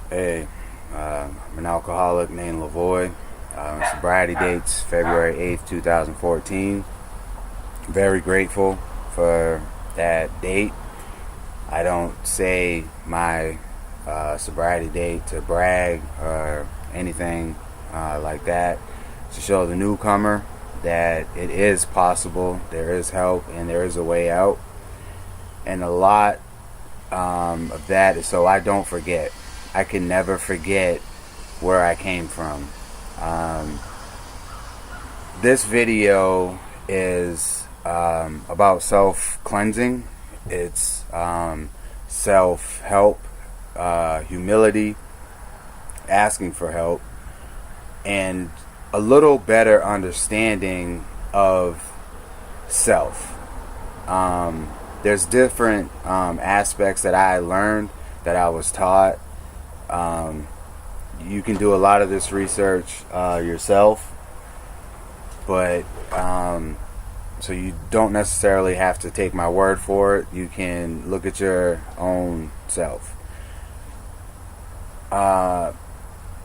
Hey, I'm an alcoholic named Lavoy. Sobriety dates February 8th, 2014. Very grateful for that date. I don't say my sobriety date to brag or anything like that. To show the newcomer that it is possible, there is help, and there is a way out. And a lot of that is so I don't forget. I can never forget where I came from. This video is about self-cleansing. It's self-help, humility, asking for help, and a little better understanding of self. There's different aspects that I learned, that I was taught. You can do a lot of this research yourself, but so you don't necessarily have to take my word for it. You can look at your own self. I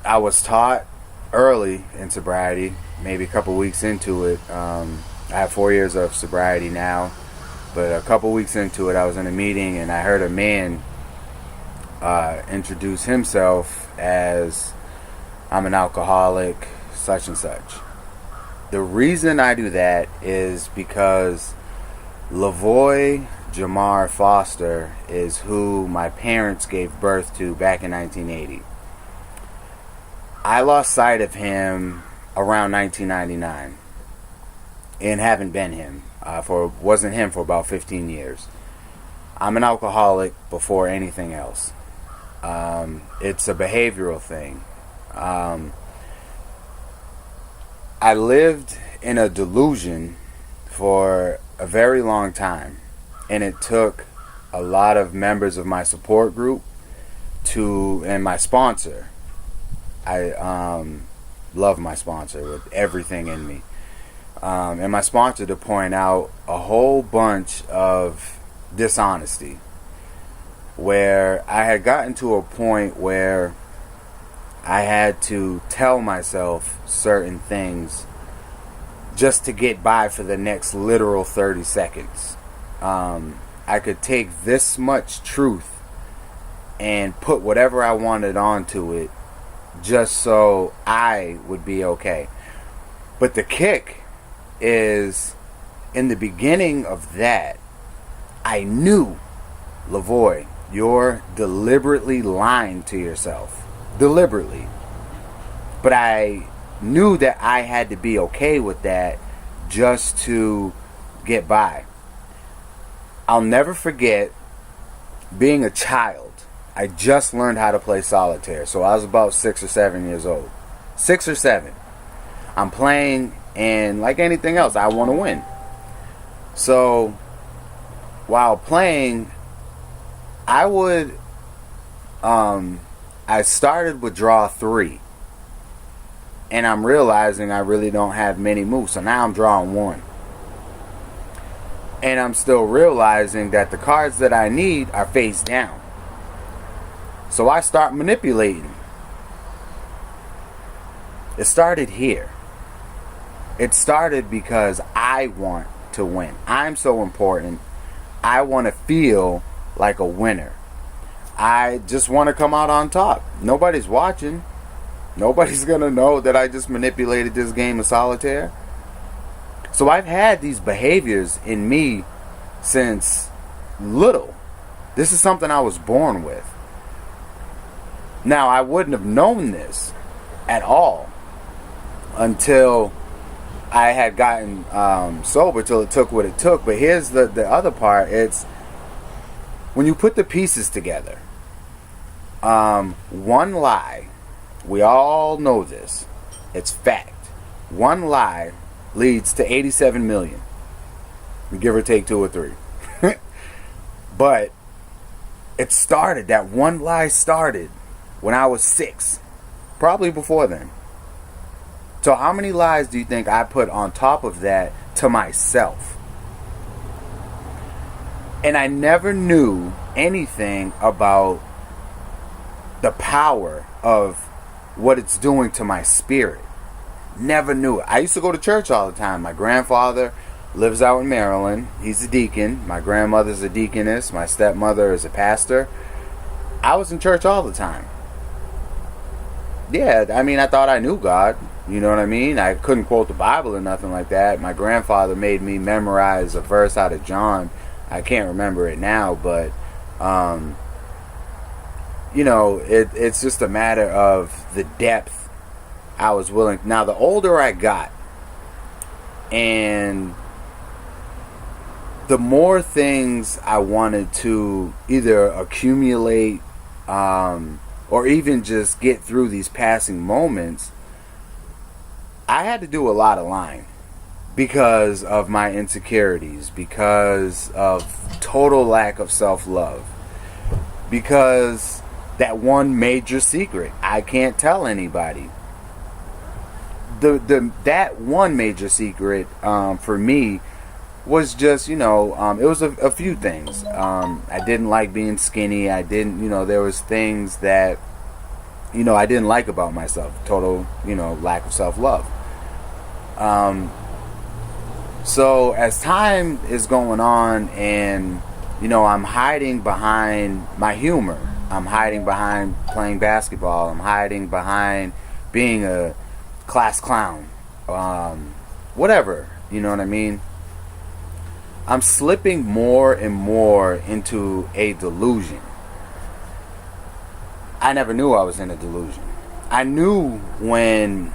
was taught early in sobriety, maybe a couple weeks into it. I have 4 years of sobriety now, but a couple weeks into it, I was in a meeting and I heard a man introduce himself as, I'm an alcoholic, such and such. The reason I do that is because Lavoy Jamar Foster is who my parents gave birth to back in 1980. I lost sight of him around 1999 and haven't been him wasn't him for about 15 years. I'm an alcoholic before anything else. It's a behavioral thing. I lived in a delusion for a very long time, and it took a lot of members of my support group and my sponsor. I love my sponsor with everything in me, and my sponsor to point out a whole bunch of dishonesty, where I had gotten to a point where I had to tell myself certain things just to get by for the next literal 30 seconds. I could take this much truth and put whatever I wanted onto it just so I would be okay. But the kick is, in the beginning of that, I knew, Lavoy, you're deliberately lying to yourself. Deliberately. But I knew that I had to be okay with that just to get by. I'll never forget being a child. I just learned how to play solitaire, so I was about 6 or 7 years old. 6 or 7. I'm playing, and like anything else, I want to win. So while playing, I started with draw 3, and I'm realizing I really don't have many moves, so now I'm drawing 1, and I'm still realizing that the cards that I need are face down. So I start manipulating. It started here. It started because I want to win. I'm so important. I want to feel like a winner. I just want to come out on top. Nobody's watching. Nobody's going to know that I just manipulated this game of solitaire. So I've had these behaviors in me since little. This is something I was born with. Now, I wouldn't have known this at all until I had gotten sober, till it took what it took. But here's the other part. It's when you put the pieces together. One lie, we all know this, it's fact. One lie leads to 87 million. Give or take 2 or 3. But it started, that one lie started when I was 6. Probably before then. So how many lies do you think I put on top of that to myself? And I never knew anything about the power of what it's doing to my spirit. Never knew it. I used to go to church all the time. My grandfather lives out in Maryland. He's a deacon. My grandmother's a deaconess. My stepmother is a pastor. I was in church all the time. Yeah, I mean, I thought I knew God. You know what I mean? I couldn't quote the Bible or nothing like that. My grandfather made me memorize a verse out of John. I can't remember it now, but you know, it's just a matter of the depth I was willing. Now, the older I got, and the more things I wanted to either accumulate or even just get through these passing moments, I had to do a lot of lying because of my insecurities, because of total lack of self-love, because that one major secret I can't tell anybody. That one major secret for me was just, you know, it was a few things. I didn't like being skinny. I didn't, you know, there was things that, you know, I didn't like about myself. Total, you know, lack of self-love. So as time is going on and, you know, I'm hiding behind my humor. I'm hiding behind playing basketball. I'm hiding behind being a class clown. Whatever, you know what I mean? I'm slipping more and more into a delusion. I never knew I was in a delusion. I knew when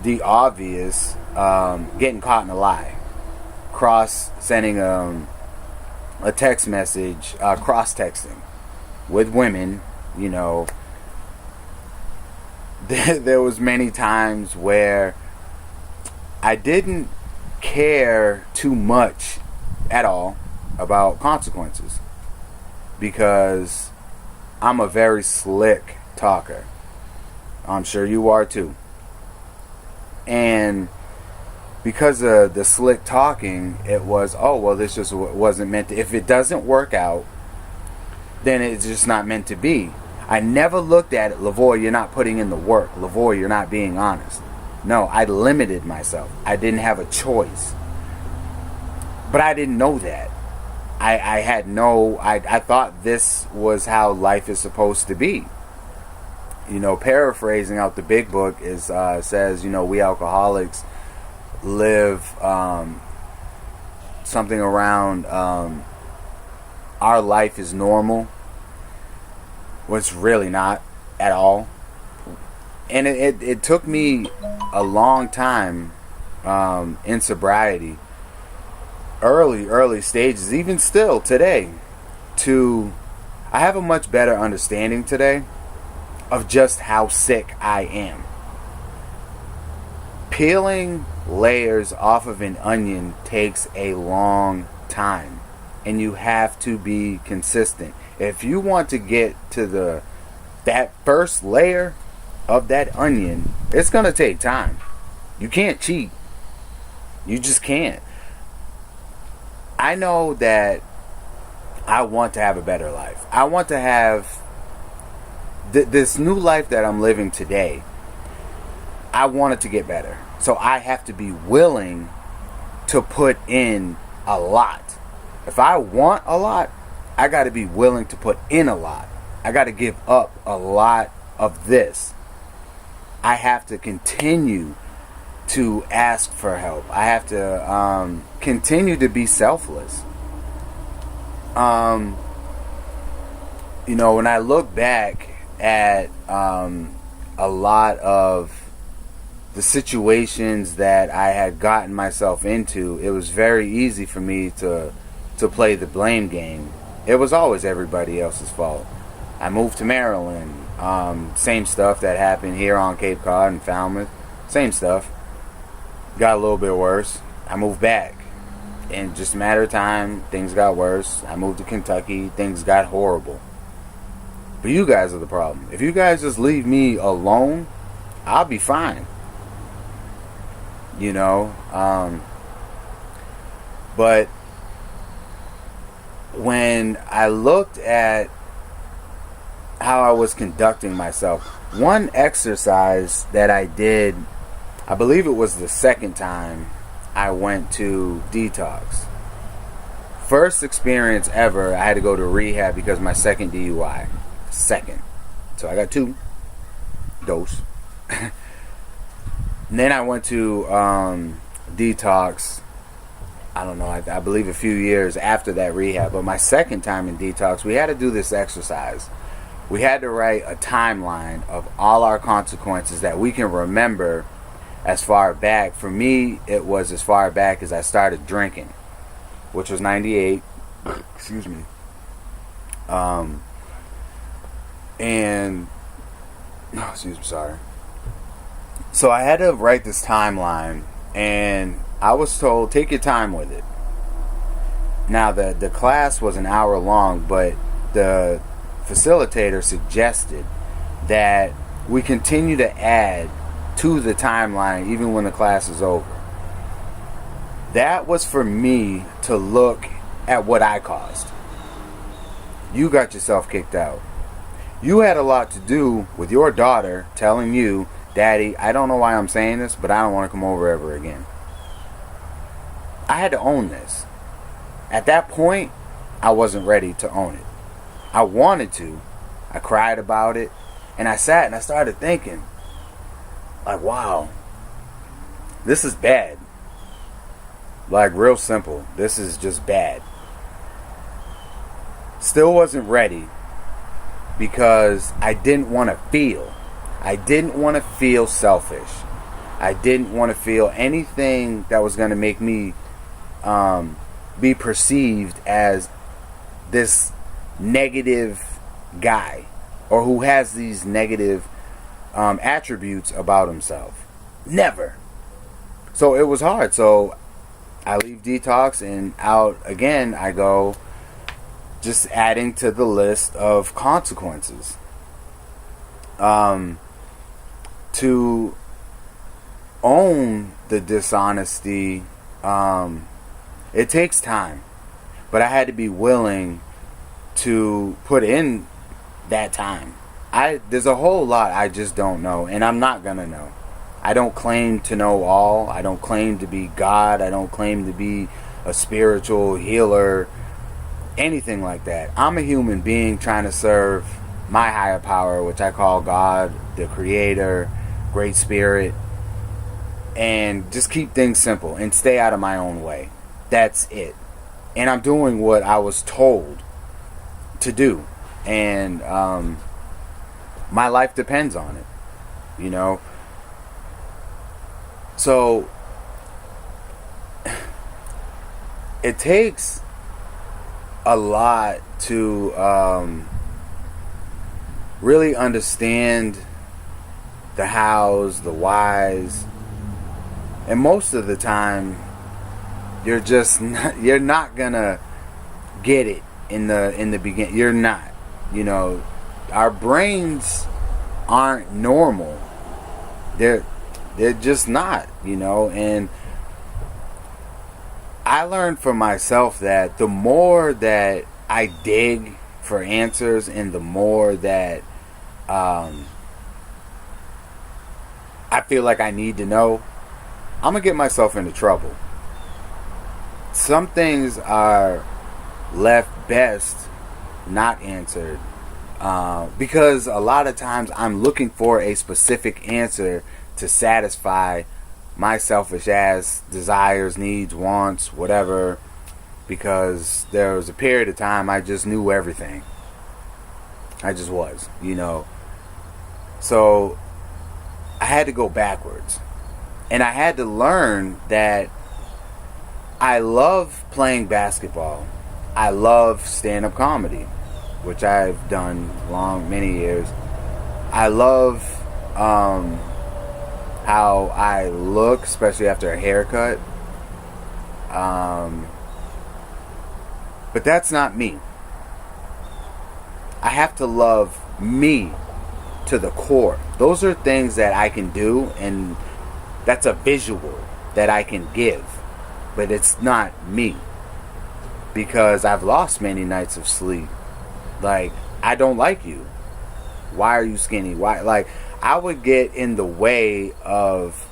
the obvious, getting caught in a lie, sending a text message, cross-texting with women, you know, there was many times where I didn't care too much at all about consequences because I'm a very slick talker. I'm sure you are too. And because of the slick talking, it was, oh, well, this just wasn't meant to. If it doesn't work out, then it's just not meant to be. I never looked at it, Lavoy, you're not putting in the work. Lavoy, you're not being honest. No, I limited myself. I didn't have a choice. But I didn't know that. I thought this was how life is supposed to be. You know, paraphrasing out the big book is says, you know, we alcoholics live something around our life is normal. Well, it's really not at all. And it took me a long time in sobriety, early stages, even still today, I have a much better understanding today of just how sick I am. Peeling layers off of an onion takes a long time, and you have to be consistent. If you want to get to that first layer of that onion, it's going to take time. You can't cheat. You just can't. I know that I want to have a better life. I want to have this new life that I'm living today. I want it to get better. So I have to be willing to put in a lot. If I want a lot, I got to be willing to put in a lot. I got to give up a lot of this. I have to continue to ask for help. I have to continue to be selfless. You know, when I look back at a lot of the situations that I had gotten myself into, it was very easy for me to play the blame game. It was always everybody else's fault. I moved to Maryland. Same stuff that happened here on Cape Cod and Falmouth. Same stuff. Got a little bit worse. I moved back. In just a matter of time, things got worse. I moved to Kentucky. Things got horrible. But you guys are the problem. If you guys just leave me alone, I'll be fine. You know? But when I looked at how I was conducting myself. One exercise that I did, I believe it was the second time I went to detox. First experience ever, I had to go to rehab because my second DUI. Second. So I got 2 dose. And then I went to detox, I don't know, I believe a few years after that rehab. But my second time in detox, we had to do this exercise. We had to write a timeline of all our consequences that we can remember as far back. For me, it was as far back as I started drinking, which was 98. Excuse me. Sorry. So I had to write this timeline, and I was told, take your time with it. Now, the class was an hour long, but the facilitator suggested that we continue to add to the timeline even when the class is over. That was for me to look at what I caused. You got yourself kicked out. You had a lot to do with your daughter telling you, Daddy, I don't know why I'm saying this, but I don't want to come over ever again. I had to own this. At that point, I wasn't ready to own it. I wanted to. I cried about it. And I sat and I started thinking, like, wow, this is bad. Like, real simple. This is just bad. Still wasn't ready because I didn't want to feel. I didn't want to feel selfish. I didn't want to feel anything that was going to make me be perceived as this negative guy or who has these negative attributes about himself. Never. So it was hard. So I leave detox and out again I go, just adding to the list of consequences. To own the dishonesty, it takes time. But I had to be willing to put in that time. There's a whole lot I just don't know, and I'm not gonna know. I don't claim to know all. I don't claim to be God. I don't claim to be a spiritual healer, anything like that. I'm a human being trying to serve my higher power, which I call God, the Creator, Great Spirit, and just keep things simple and stay out of my own way. That's it. And I'm doing what I was told to do, and my life depends on it, you know. So it takes a lot to really understand the hows, the whys, and most of the time you're not gonna get it in the beginning. You're not, you know. Our brains aren't normal. They're just not, you know. And I learned for myself that the more that I dig for answers and the more that I feel like I need to know, I'm going to get myself into trouble. Some things are left best not answered because a lot of times I'm looking for a specific answer to satisfy my selfish ass desires, needs, wants, whatever, because there was a period of time I just knew everything. I just was, you know. So I had to go backwards. And I had to learn that I love playing basketball. I love stand-up comedy, which I've done many years. I love how I look, especially after a haircut. But that's not me. I have to love me to the core. Those are things that I can do, and that's a visual that I can give. But it's not me. Because I've lost many nights of sleep. Like, I don't like you. Why are you skinny? Why? Like, I would get in the way of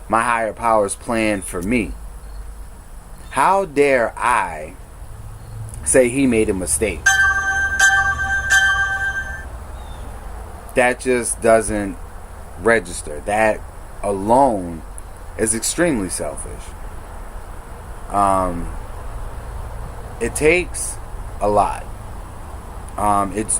my higher power's plan for me. How dare I say he made a mistake? That just doesn't register. That alone is extremely selfish. It takes a lot. It's